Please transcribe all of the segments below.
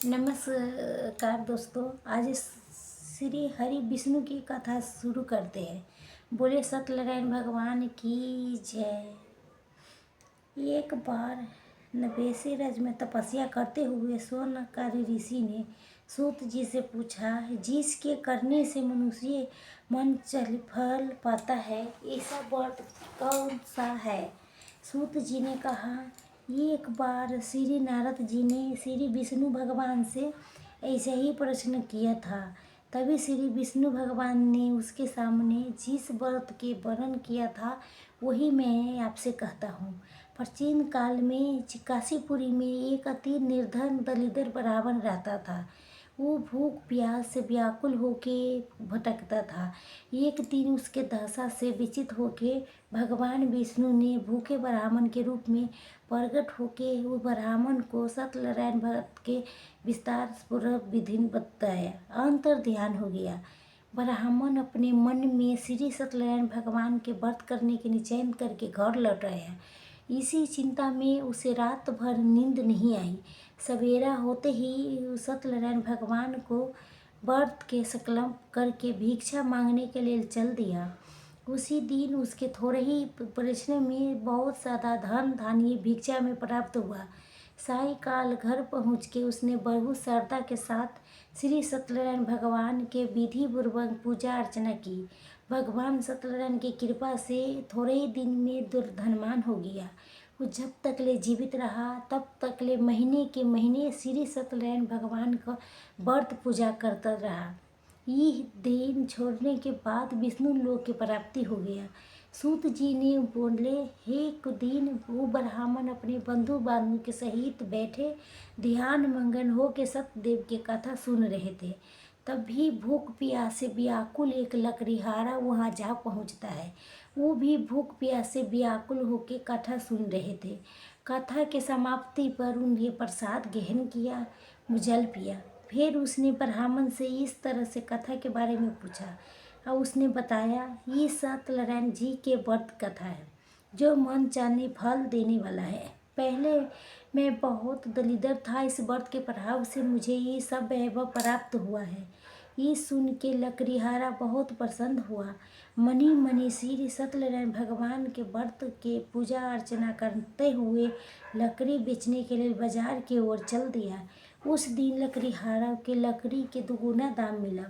नमस्कार दोस्तों। आज श्री हरि विष्णु की कथा शुरू करते हैं। बोले सत्यनारायण भगवान की जय। एक बार नवेशी रज में तपस्या करते हुए स्वर्णकारी ऋषि ने सूत जी से पूछा, जिसके करने से मनुष्य मन चल फल पाता है, ऐसा व्रत कौन सा है? सूत जी ने कहा, एक बार श्री नारद जी ने श्री विष्णु भगवान से ऐसे ही प्रश्न किया था। तभी श्री विष्णु भगवान ने उसके सामने जिस व्रत के वर्णन किया था वही मैं आपसे कहता हूँ। प्राचीन काल में काशीपुरी में एक अति निर्धन दलिद्र ब्राह्मण रहता था। वो भूख प्यास से व्याकुल होके भटकता था। एक दिन उसके दशा से विचित होके भगवान विष्णु ने भूखे ब्राह्मण के रूप में प्रकट होके वो ब्राह्मण को सत्यनारायण व्रत के विस्तार पूर्वक विधि बताया। अंतर ध्यान हो गया। ब्राह्मण अपने मन में श्री सत्यनारायण भगवान के व्रत करने के निश्चय करके घर लौट आया। इसी चिंता में उसे रात भर नींद नहीं आई। सवेरा होते ही सत्यनारायण भगवान को व्रत के संकल्प करके भिक्षा मांगने के लिए चल दिया। उसी दिन उसके थोड़े ही परिश्रम में बहुत ज़्यादा धन धान्य भिक्षा में प्राप्त हुआ। सायंकाल घर पहुँच के उसने बहुत श्रद्धा के साथ श्री सत्यनारायण भगवान के विधि पूर्वक पूजा अर्चना की। भगवान सत्यनारायण की कृपा से थोड़े ही दिन में धनवान हो गया। वो जब तक ले जीवित रहा तब तक ले महीने के महीने श्री सत्यनारायण भगवान का व्रत पूजा करता रहा। यह दिन छोड़ने के बाद विष्णु लोक की प्राप्ति हो गया। सूत जी ने बोले, एक दिन वो ब्राह्मण अपने बंधु बांधव के सहित बैठे ध्यान मगन हो के सत्यदेव की कथा सुन रहे थे। तभी भूख प्यास से व्याकुल एक लकड़ीहारा वहाँ जा पहुँचता है। वो भी भूख प्यास से व्याकुल होकर कथा सुन रहे थे। कथा के समाप्ति पर उन्हें प्रसाद ग्रहण किया, जल पिया। फिर उसने ब्राह्मण से इस तरह से कथा के बारे में पूछा और उसने बताया, ये सत्यनारायण जी के व्रत कथा है जो मन चाहे फल देने वाला है। पहले मैं बहुत दरिद्र था, इस व्रत के प्रभाव से मुझे ये सब वैभव प्राप्त हुआ है। ये सुन के लकड़ीहारा बहुत प्रसन्न हुआ। मनी मनी श्री सत्यनारायण भगवान के व्रत के पूजा अर्चना करते हुए लकड़ी बेचने के लिए बाजार की ओर चल दिया। उस दिन लकड़ीहारा के लकड़ी के दुगुना दाम मिला।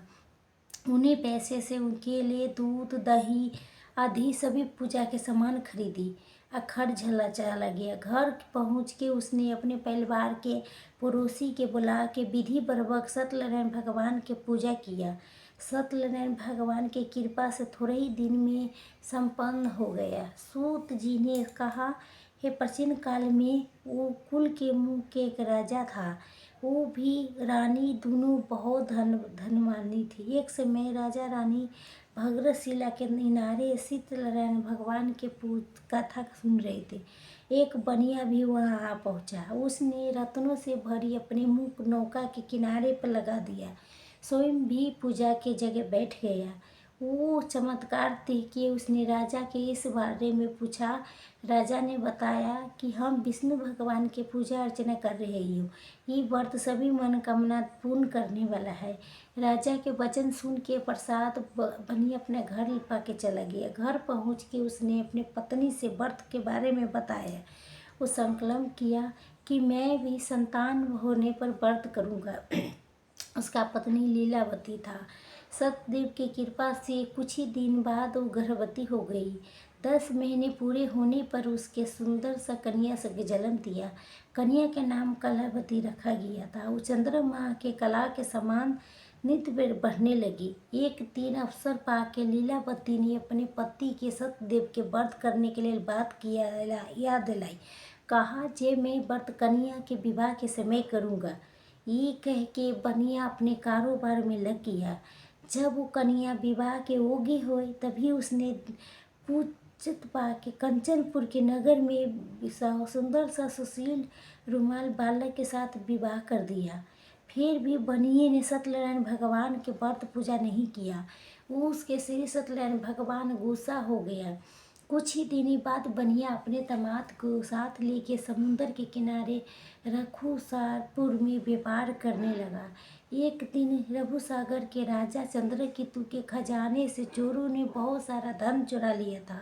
उन्हें पैसे से उनके लिए दूध दही आदि सभी पूजा के सामान खरीदी। अखड़ झला चला गया। घर पहुँच के उसने अपने परिवार के पड़ोसी के बुला के विधि पूर्वक सत्यनारायण भगवान की पूजा किया। सत्यनारायण भगवान की कृपा से थोड़े ही दिन में संपन्न हो गया। सूत जी ने कहा, हे प्राचीन काल में वो कुल के मुँह के एक राजा था। वो भी रानी दोनों बहुत धनवानी थी। एक समय राजा रानी भद्रशिला के किनारे सत्यनारायण भगवान के कथा सुन रहे थे। एक बनिया भी वहाँ आ पहुँचा। उसने रत्नों से भरी अपने मुँह नौका के किनारे पर लगा दिया, स्वयं भी पूजा के जगह बैठ गया। वो चमत्कार देख के उसने राजा के इस बारे में पूछा। राजा ने बताया कि हम विष्णु भगवान की पूजा अर्चना कर रहे हो। ये व्रत सभी मनोकामना पूर्ण करने वाला है। राजा के वचन सुन के प्रसाद बनी अपने घर लिपा के चला गया। घर पहुँच के उसने अपने पत्नी से व्रत के बारे में बताया। वो संकल्प किया कि मैं भी संतान होने पर व्रत करूँगा। उसका पत्नी लीलावती था। सतदेव की कृपा से कुछ ही दिन बाद वो गर्भवती हो गई। 10 महीने पूरे होने पर उसके सुंदर सा कन्या से जन्म दिया। कन्या के नाम कलावती रखा गया था। वो चंद्रमा के कला के समान नित्य बढ़ने लगी। एक दिन अवसर पाके लीलावती ने अपने पति के सतदेव के व्रत करने के लिए बात किया याद दिलाई। कहा, जे मैं व्रत कन्या के विवाह के समय करूँगा। ये कह के बनिया अपने कारोबार में लग गया। जब वो कन्या विवाह के योग्य हुई तभी उसने पूछत पाके कंचनपुर के नगर में सुंदर सा सुशील रुमाल बालक के साथ विवाह कर दिया। फिर भी बनिए ने सत्यनारायण भगवान के व्रत पूजा नहीं किया। वो उसके श्री सत्यनारायण भगवान गुस्सा हो गया। कुछ ही दिनों बाद बनिया अपने दामाद को साथ लेके समुंदर के किनारे रघुसारपुर में व्यापार करने लगा। एक दिन रघुसागर के राजा चंद्रकेतु के खजाने से चोरों ने बहुत सारा धन चुरा लिया था।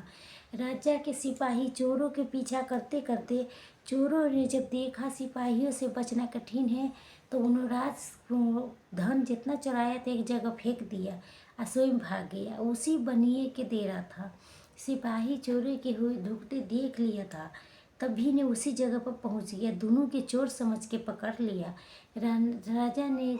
राजा के सिपाही चोरों के पीछा करते करते चोरों ने जब देखा सिपाहियों से बचना कठिन है, तो उन्होंने धन जितना चुराया था एक जगह फेंक दिया और स्वयं भाग गया। उसी बनिए के दे रहा था। सिपाही चोरी के हुए धुकते देख लिया था, तभी ने उसी जगह पर पहुंच गया। दोनों के चोर समझ के पकड़ लिया। राजा ने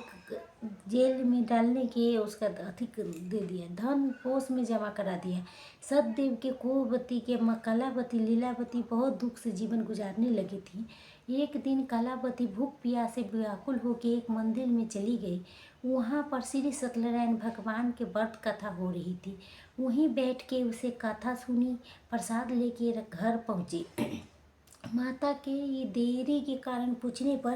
जेल में डालने के उसका अधिक दे दिया, धन कोष में जमा करा दिया। सतदेव के कुंवरती के कलावती लीलावती बहुत दुख से जीवन गुजारने लगी थी। एक दिन कलावती भूख प्यास से व्याकुल होकर एक मंदिर में चली गई। वहाँ पर श्री सत्यनारायण भगवान के व्रत कथा हो रही थी। वहीं बैठ के उसे कथा सुनी, प्रसाद लेके घर पहुँची। माता के ये देरी के कारण पूछने पर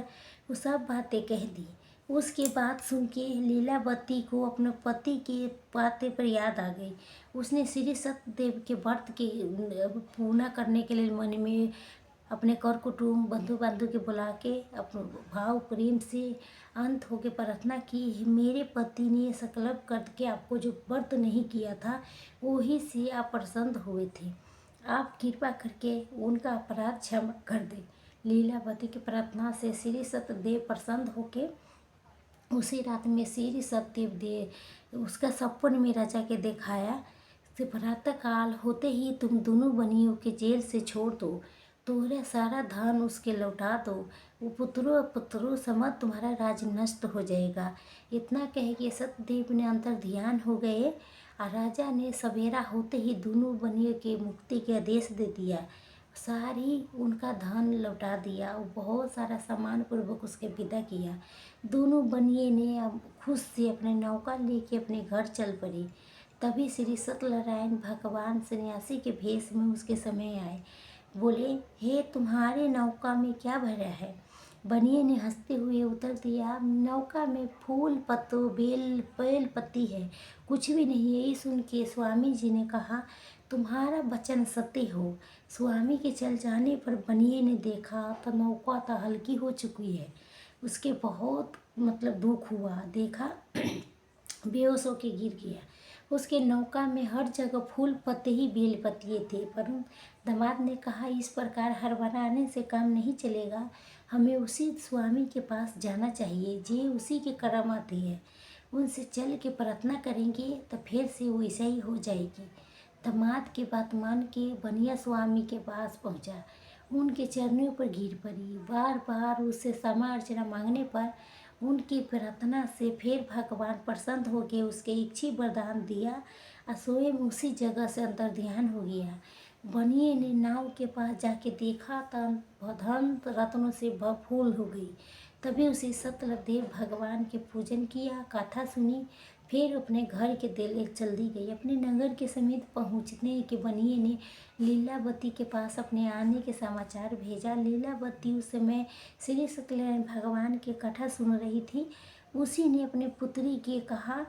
वो सब बातें कह दी। उसके बाद सुन के लीलावती को अपने पति की बातें पर याद आ गई। उसने श्री सत्यदेव के व्रत के पूर्ण करने के लिए मन में अपने कर कुटुंब बंधु बांधव के बुला के अपने भाव प्रेम से अंत होके प्रार्थना की, मेरे पति ने संकल्प करके आपको जो व्रत नहीं किया था वही से आप प्रसन्न हुए थे, आप कृपा करके उनका अपराध क्षमा कर दे। लीलावती की प्रार्थना से श्री सत्यदेव प्रसन्न होके उसी रात में श्री सत्यदेव दे उसका सपन में राजा के दिखाया। प्रातः काल होते ही तुम दोनों बनियों के जेल से छोड़ दो, तुम्हारा सारा धन उसके लौटा दो, वो पुत्रों समझ तुम्हारा राज नष्ट हो जाएगा। इतना कह के सत्यदेव ने अंतर ध्यान हो गए और राजा ने सवेरा होते ही दोनों बनियों के मुक्ति के आदेश दे दिया। सारी उनका धन लौटा दिया और बहुत सारा सामान पूर्वक उसके विदा किया। दोनों बनिए ने अब खुश से अपने नौका लेके अपने घर चल पड़ी। तभी श्री सत्यनारायण भगवान सन्यासी के भेष में उसके समय आए। बोले, हे तुम्हारे नौका में क्या भरा है? बनिए ने हंसते हुए उत्तर दिया, नौका में फूल पत्तों बेल पत्ती है, कुछ भी नहीं। यही सुन के स्वामी जी ने कहा, तुम्हारा वचन सत्य हो। स्वामी के चल जाने पर बनिए ने देखा तो नौका तो हल्की हो चुकी है। उसके बहुत दुख हुआ, देखा बेहोश होके गिर गया। उसके नौका में हर जगह फूल पत्ते ही बेल पत्तिए थे। पर दामाद ने कहा, इस प्रकार हड़बड़ाने से काम नहीं चलेगा, हमें उसी स्वामी के पास जाना चाहिए, जे उसी के कर्म आते हैं। उनसे चल के प्रार्थना करेंगे तो फिर से वैसा ही हो जाएगी। दामाद की बात मान के बनिया स्वामी के पास पहुंचा, उनके चरणों पर गिर पड़ी। बार बार उससे क्षमा अर्चना मांगने पर उनकी प्रार्थना से फिर भगवान प्रसन्न होकर उसके इच्छी वरदान दिया और स्वयं उसी जगह से अंतर ध्यान हो गया। बनिए ने नाव के पास जाके देखा तो धन रत्नों से फूल हो गई। तभी उसे सत्यदेव भगवान के पूजन किया, कथा सुनी, फिर अपने घर के दिल चल दी गई। अपने नगर के समीप पहुँचने के बनिए ने लीलावती के पास अपने आने के समाचार भेजा। लीलावती उस समय श्री सत्यनारायण भगवान की कथा सुन रही थी। उसी ने अपने पुत्री के कहा,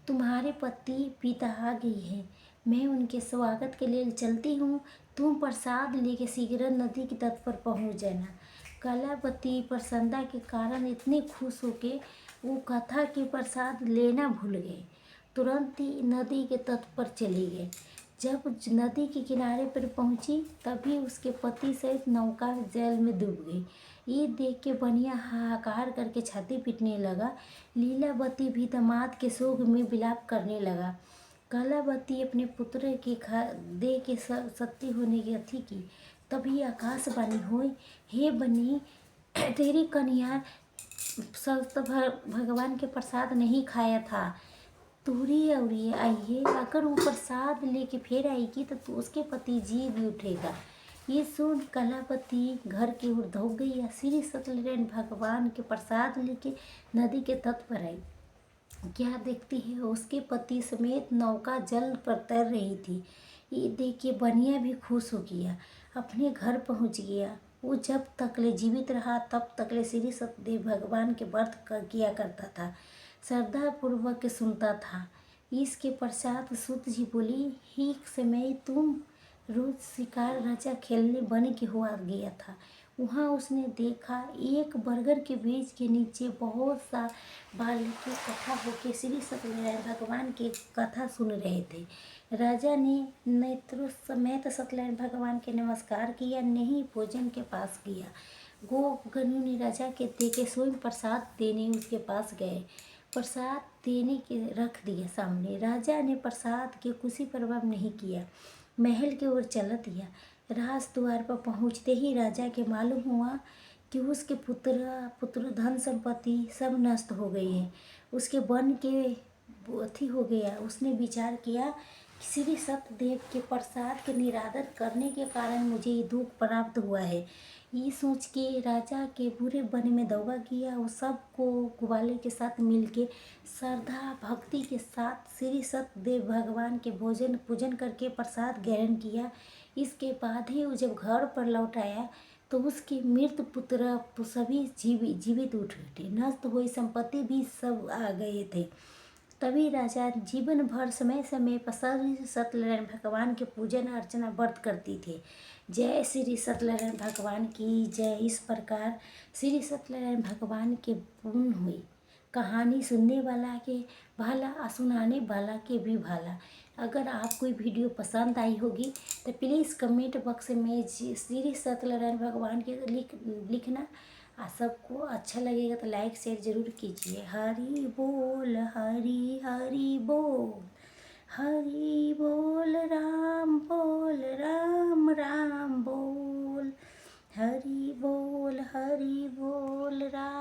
तुम्हारे पति पिता आ गई है, मैं उनके स्वागत के लिए चलती हूँ, तुम प्रसाद लेके शीघ्र नदी के तट पर पहुँच जाना। कलावती प्रसन्नता के कारण इतने खुश होके वो कथा के प्रसाद लेना भूल गए। तुरंत ही नदी के तट पर चले गए। जब नदी के किनारे पर पहुंची तभी उसके पति सहित नौका जल में डूब गई। ये देख के बनिया हाहाकार करके छाती पीटने लगा। लीलावती भी दामाद के शोक में विलाप करने लगा। कलावती अपने पुत्र के देह के सत्य होने की अथी की। तभी आकाशवाणी हुई, हे बनी, तेरी कन्या सत्य भगवान के प्रसाद नहीं खाया था, दूरी अवरी आइए, अगर वो प्रसाद लेके फिर आएगी तो उसके पति जी भी उठेगा। ये सुन कलावती घर की ओर दौड़ गई या श्री सत्यनारायण भगवान के प्रसाद लेके नदी के तट पर आई। क्या देखती है, उसके पति समेत नौका जल पर तैर रही थी। ये देख के बनिया भी खुश हो गया, अपने घर पहुंच गया। वो जब तकले जीवित रहा तब तकले श्री सत्यदेव भगवान के व्रत किया करता था, श्रद्धा पूर्वक सुनता था। इसके पश्चात सूत जी बोली, ही समय तुम रोज शिकार राजा खेलने वन के हुआ गया था। वहाँ उसने देखा एक बरगद के वृक्ष के नीचे बहुत सा बालक इकट्ठा होकर श्री सत्यनारायण भगवान की कथा सुन रहे थे। राजा ने नेत्रों समेत सत्यनारायण भगवान के नमस्कार किया, नहीं भोजन के पास किया। गोपगणों ने राजा के देखे स्वयं प्रसाद देने उसके पास गए। प्रसाद देने के रख दिया सामने। राजा ने प्रसाद के कुछ प्रभाव नहीं किया, महल की ओर चल दिया। राज द्वार पर पहुँचते ही राजा के मालूम हुआ कि उसके पुत्र धन संपत्ति सब नष्ट हो गई है। उसके वन के अथी हो गया। उसने विचार किया कि श्री सत्यदेव के प्रसाद के निरादर करने के कारण मुझे ये दुख प्राप्त हुआ है। ये सोच के राजा के पूरे वन में दौड़ा किया। वो सबको ग्वाले के साथ मिलके श्रद्धा भक्ति के साथ श्री सत्यदेव भगवान के भोजन पूजन करके प्रसाद ग्रहण किया। इसके बाद ही वो जब घर पर लौट आया तो उसके मृत पुत्र सभी जीवित उठे, नष्ट हुई संपत्ति भी सब आ गए थे। तभी राजा जीवन भर समय समय पर श्री सत्यनारायण भगवान के पूजन अर्चना व्रत करती थी। जय श्री सत्यनारायण भगवान की जय। इस प्रकार श्री सत्यनारायण भगवान के पूर्ण हुई कहानी सुनने वाला के भला और सुनाने वाला के भी भला। अगर आपको वीडियो पसंद आई होगी तो प्लीज़ कमेंट बॉक्स में श्री सत्यनारायण भगवान के लिखना। सबको अच्छा लगेगा तो लाइक शेयर जरूर कीजिए। हरि बोल हरि हरि बोल, हरि बोल राम राम बोल, हरि बोल राम।